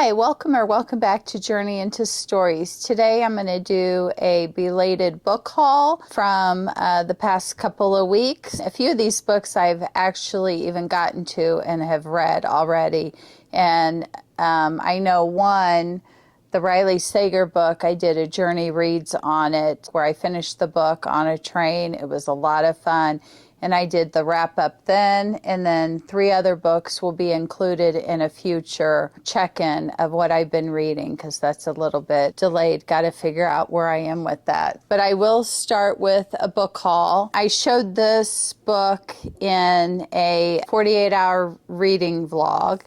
Hi, welcome back to Journey into Stories. Today I'm going to do a belated book haul from the past couple of weeks. A few of these books I've actually even gotten to and have read already. And I know one, the Riley Sager book, I did a Journey Reads on it where I finished the book on a train. It was a lot of fun. And I did the wrap up then, and then 3 other books will be included in a future check-in of what I've been reading, because that's a little bit delayed. Got to figure out where I am with that. But I will start with a book haul. I showed this book in a 48-hour reading vlog,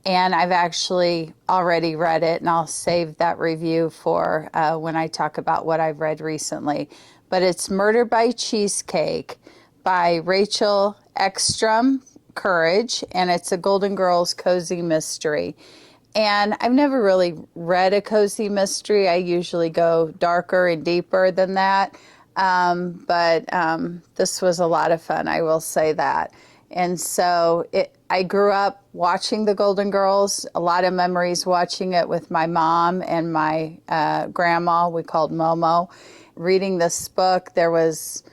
and I've actually already read it, and I'll save that review for when I talk about what I've read recently. But it's Murder by Cheesecake by Rachel Ekstrom Courage, and it's a Golden Girls cozy mystery. And I've never really read a cozy mystery. I usually go darker and deeper than that. But this was a lot of fun, I will say that. And so I grew up watching the Golden Girls, a lot of memories watching it with my mom and my grandma, we called Momo. Reading this book, there was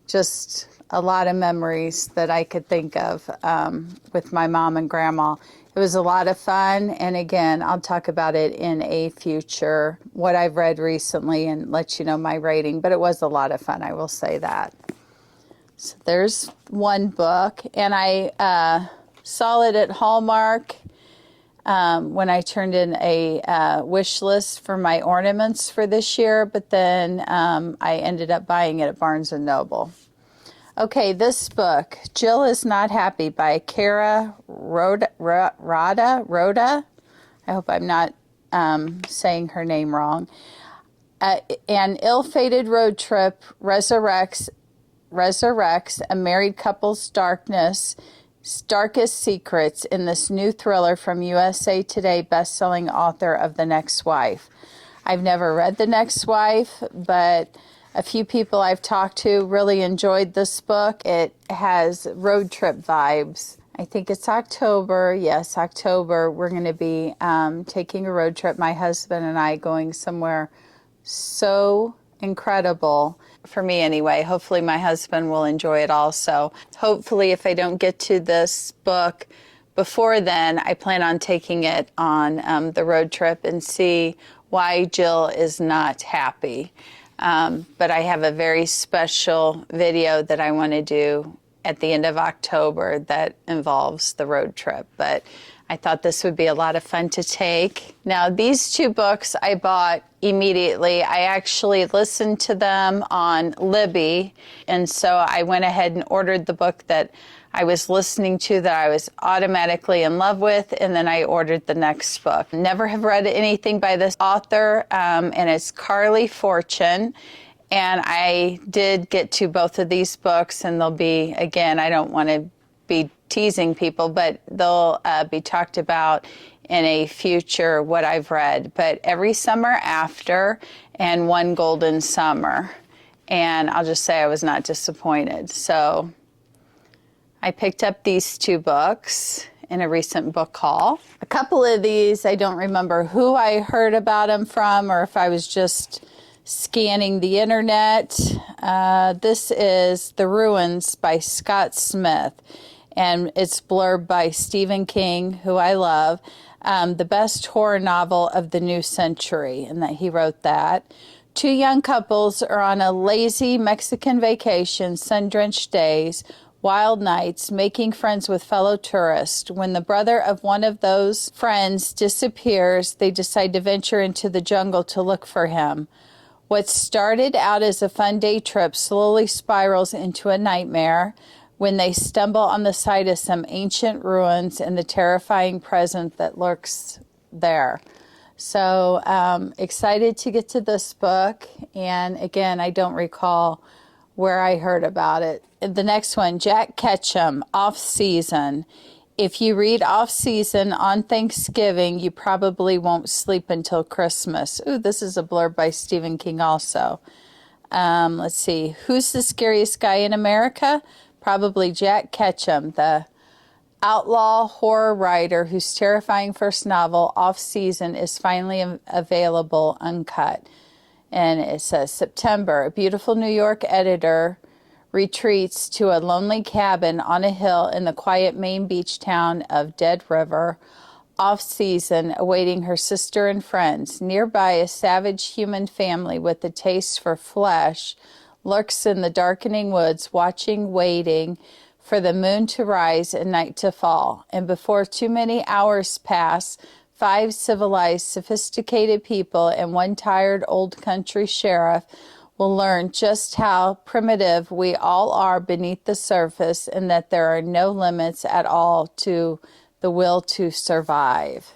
just a lot of memories that I could think of with my mom and grandma. It was a lot of fun, and again, I'll talk about it in a future, what I've read recently, and let you know my rating, but it was a lot of fun, I will say that. So there's one book, and I saw it at Hallmark when I turned in a wish list for my ornaments for this year, but then I ended up buying it at Barnes & Noble. Okay, this book, Jill is Not Happy by Kara Rhoda. I hope I'm not saying her name wrong. An ill-fated road trip resurrects a married couple's darkest secrets in this new thriller from USA Today best-selling author of The Next Wife. I've never read The Next Wife, but a few people I've talked to really enjoyed this book. It has road trip vibes. I think it's October. Yes, October. We're going to be taking a road trip, my husband and I, going somewhere so incredible. For me anyway. Hopefully my husband will enjoy it also. Hopefully if I don't get to this book before then, I plan on taking it on the road trip and see why Jill is not happy. But I have a very special video that I want to do at the end of October that involves the road trip. But I thought this would be a lot of fun to take. Now, these 2 books I bought immediately. I actually listened to them on Libby, and so I went ahead and ordered the book that I was listening to that I was automatically in love with, and then I ordered the next book. Never have read anything by this author, and it's Carly Fortune. And I did get to both of these books, and they'll be, again, I don't want to be teasing people, but they'll be talked about in a future what I've read. But Every Summer After and One Golden Summer. And I'll just say I was not disappointed. So I picked up these 2 books in a recent book haul. A couple of these, I don't remember who I heard about them from or if I was just scanning the internet. This is The Ruins by Scott Smith, and it's blurb by Stephen King, who I love, the best horror novel of the new century, and that he wrote that. 2 young couples are on a lazy Mexican vacation, sun-drenched days, wild nights, making friends with fellow tourists. When the brother of one of those friends disappears, they decide to venture into the jungle to look for him. What started out as a fun day trip slowly spirals into a nightmare when they stumble on the site of some ancient ruins and the terrifying presence that lurks there. So excited to get to this book. And again, I don't recall where I heard about it. The next one, Jack Ketchum, Offseason. If you read Offseason on Thanksgiving, you probably won't sleep until Christmas. Ooh, this is a blurb by Stephen King also. Let's see. Who's the scariest guy in America? Probably Jack Ketchum, the outlaw horror writer whose terrifying first novel, Offseason, is finally available uncut. And it says, September, a beautiful New York editor retreats to a lonely cabin on a hill in the quiet Maine beach town of Dead River, Offseason, awaiting her sister and friends. Nearby, a savage human family with a taste for flesh lurks in the darkening woods, watching, waiting for the moon to rise and night to fall. And before too many hours pass, 5 civilized, sophisticated people and one tired old country sheriff will learn just how primitive we all are beneath the surface, and that there are no limits at all to the will to survive.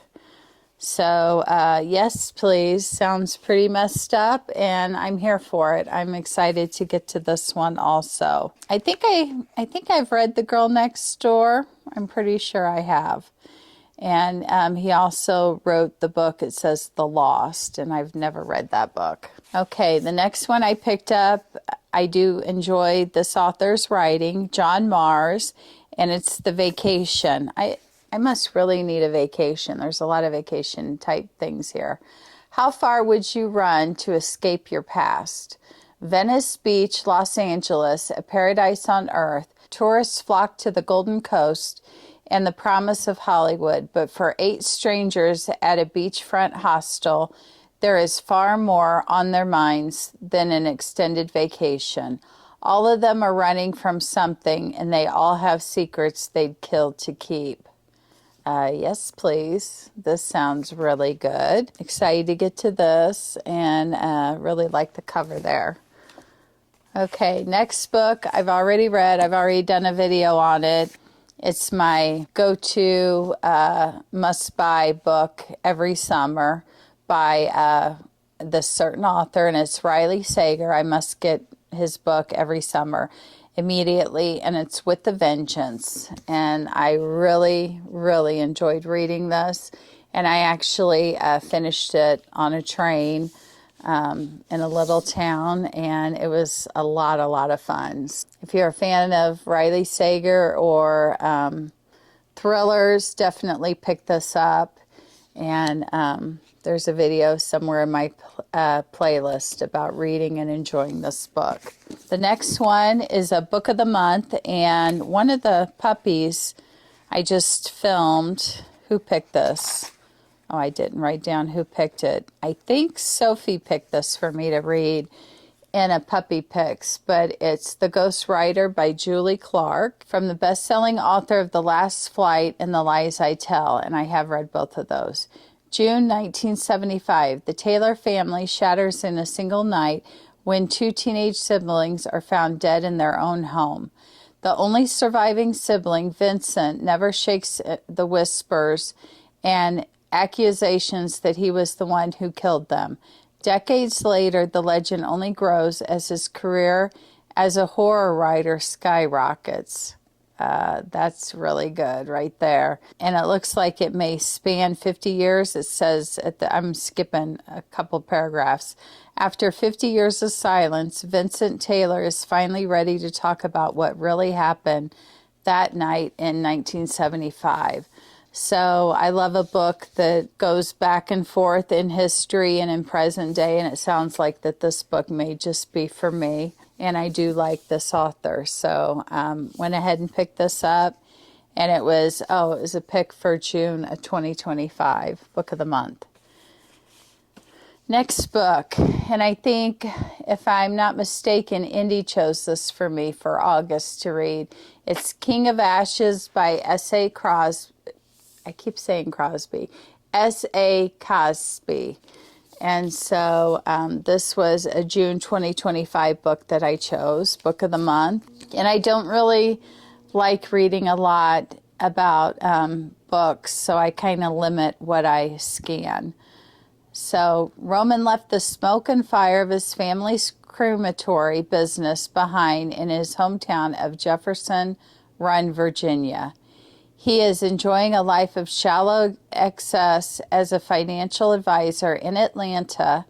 So, yes, please. Sounds pretty messed up, and I'm here for it. I'm excited to get to this one also. I think I've read The Girl Next Door. I'm pretty sure I have. And he also wrote the book, it says The Lost, and I've never read that book. Okay, the next one I picked up, I do enjoy this author's writing, John Mars, and it's The Vacation. I must really need a vacation. There's a lot of vacation type things here. How far would you run to escape your past? Venice Beach, Los Angeles, a paradise on earth. Tourists flock to the Golden Coast and the promise of Hollywood. But for 8 strangers at a beachfront hostel, there is far more on their minds than an extended vacation. All of them are running from something, and they all have secrets they'd kill to keep. Yes, please. This sounds really good. Excited to get to this, and really like the cover there. Okay, next book I've already read. I've already done a video on it. It's my go-to must-buy book every summer by this certain author, and it's Riley Sager. I must get his book every summer immediately, and it's With a Vengeance. And I really, really enjoyed reading this, and I actually finished it on a train in a little town, and it was a lot of fun. If you're a fan of Riley Sager or thrillers, definitely pick this up. And there's a video somewhere in my playlist about reading and enjoying this book. The next one is a book of the month, and one of the puppies I just filmed. Who picked this? Oh, I didn't write down who picked it. I think Sophie picked this for me to read in a Puppy Picks, but it's The Ghost Rider by Julie Clark, from the best-selling author of The Last Flight and The Lies I Tell, and I have read both of those. June 1975, the Taylor family shatters in a single night when 2 teenage siblings are found dead in their own home. The only surviving sibling, Vincent, never shakes the whispers and accusations that he was the one who killed them. Decades later, the legend only grows as his career as a horror writer skyrockets. That's really good right there. And it looks like it may span 50 years. It says, I'm skipping a couple paragraphs. After 50 years of silence, Vincent Taylor is finally ready to talk about what really happened that night in 1975. So I love a book that goes back and forth in history and in present day, and it sounds like that this book may just be for me. And I do like this author, so went ahead and picked this up, and it was a pick for June of 2025, Book of the Month. Next book, and I think, if I'm not mistaken, Indy chose this for me for August to read. It's King of Ashes by S.A. Crosby. I keep saying Crosby. S.A. Cosby. And so this was a June 2025 book that I chose, Book of the Month. And I don't really like reading a lot about books, so I kind of limit what I scan. So Roman left the smoke and fire of his family's crematory business behind in his hometown of Jefferson Run, Virginia. He is enjoying a life of shallow excess as a financial advisor in Atlanta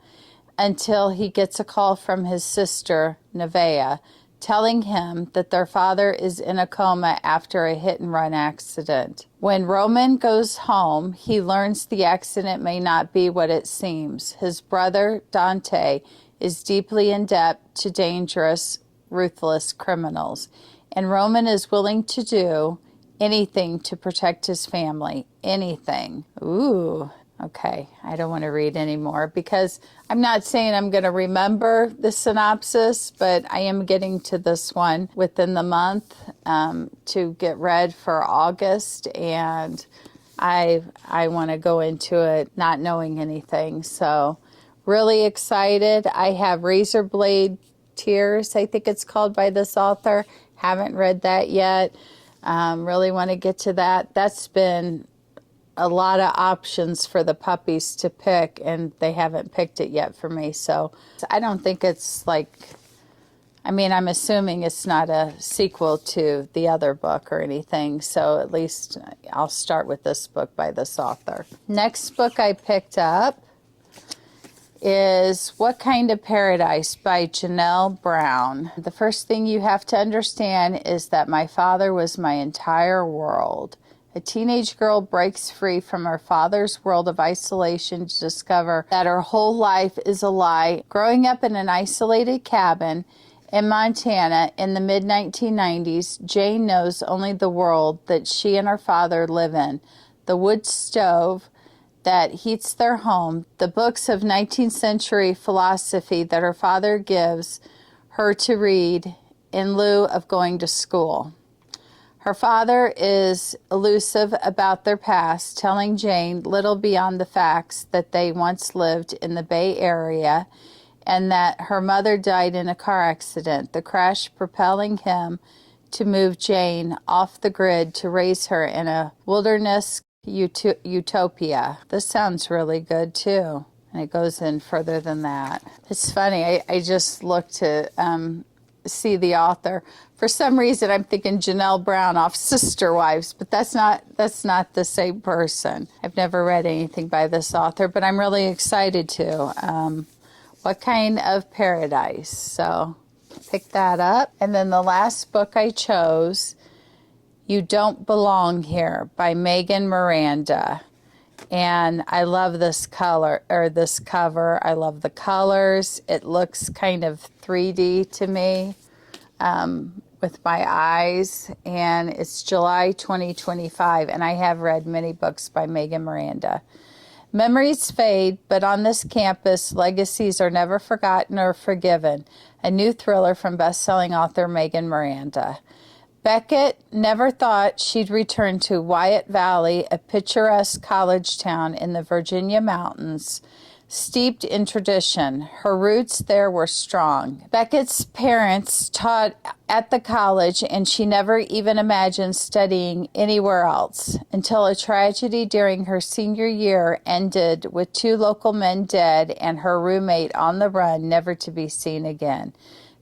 until he gets a call from his sister, Nevaeh, telling him that their father is in a coma after a hit-and-run accident. When Roman goes home, he learns the accident may not be what it seems. His brother, Dante, is deeply in debt to dangerous, ruthless criminals, and Roman is willing to do anything to protect his family. Anything. Ooh. Okay, I don't want to read anymore because I'm not saying I'm going to remember the synopsis, but I am getting to this one within the month to get read for August, and I want to go into it not knowing anything. So really excited. I have Razor Blade Tears, I think it's called, by this author. Haven't read that yet. Really want to get to that. That's been a lot of options for the puppies to pick, and they haven't picked it yet for me. So I don't think it's like, I mean, I'm assuming it's not a sequel to the other book or anything. So at least I'll start with this book by this author. Next book I picked up is What Kind of Paradise by Janelle Brown. The first thing you have to understand is that my father was my entire world. A teenage girl breaks free from her father's world of isolation to discover that her whole life is a lie. Growing up in an isolated cabin in Montana in the mid-1990s, Jane knows only the world that she and her father live in. The wood stove that heats their home, the books of 19th century philosophy that her father gives her to read in lieu of going to school. Her father is elusive about their past, telling Jane little beyond the facts that they once lived in the Bay Area and that her mother died in a car accident, the crash propelling him to move Jane off the grid to raise her in a wilderness utopia. This sounds really good too, and it goes in further than that. It's funny, I just looked to see the author. For some reason, I'm thinking Janelle Brown off Sister Wives, but that's not the same person. I've never read anything by this author, but I'm really excited to. What Kind of Paradise? So pick that up. And then the last book I chose, You Don't Belong Here by Megan Miranda. And I love this color, or this cover. I love the colors. It looks kind of 3D to me with my eyes. And it's July 2025, and I have read many books by Megan Miranda. Memories fade, but on this campus, legacies are never forgotten or forgiven. A new thriller from best-selling author Megan Miranda. Beckett never thought she'd return to Wyatt Valley, a picturesque college town in the Virginia mountains, steeped in tradition. Her roots there were strong. Beckett's parents taught at the college, and she never even imagined studying anywhere else until a tragedy during her senior year ended with 2 local men dead and her roommate on the run, never to be seen again.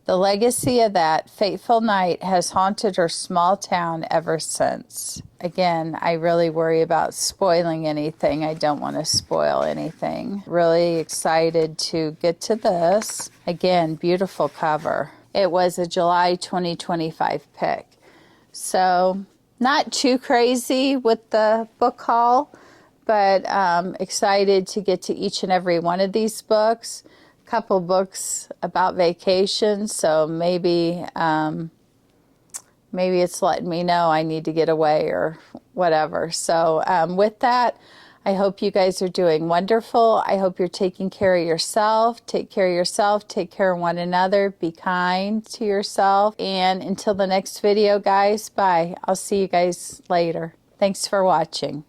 The legacy of that fateful night has haunted her small town ever since. Again, I really worry about spoiling anything. I don't want to spoil anything. Really excited to get to this. Again, beautiful cover. It was a July 2025 pick. So, not too crazy with the book haul, but excited to get to each and every one of these books. Couple books about vacation, so maybe it's letting me know I need to get away or whatever. So with that, I hope you guys are doing wonderful. I hope you're taking care of yourself. Take care of yourself. Take care of one another. Be kind to yourself. And until the next video, guys, bye. I'll see you guys later. Thanks for watching.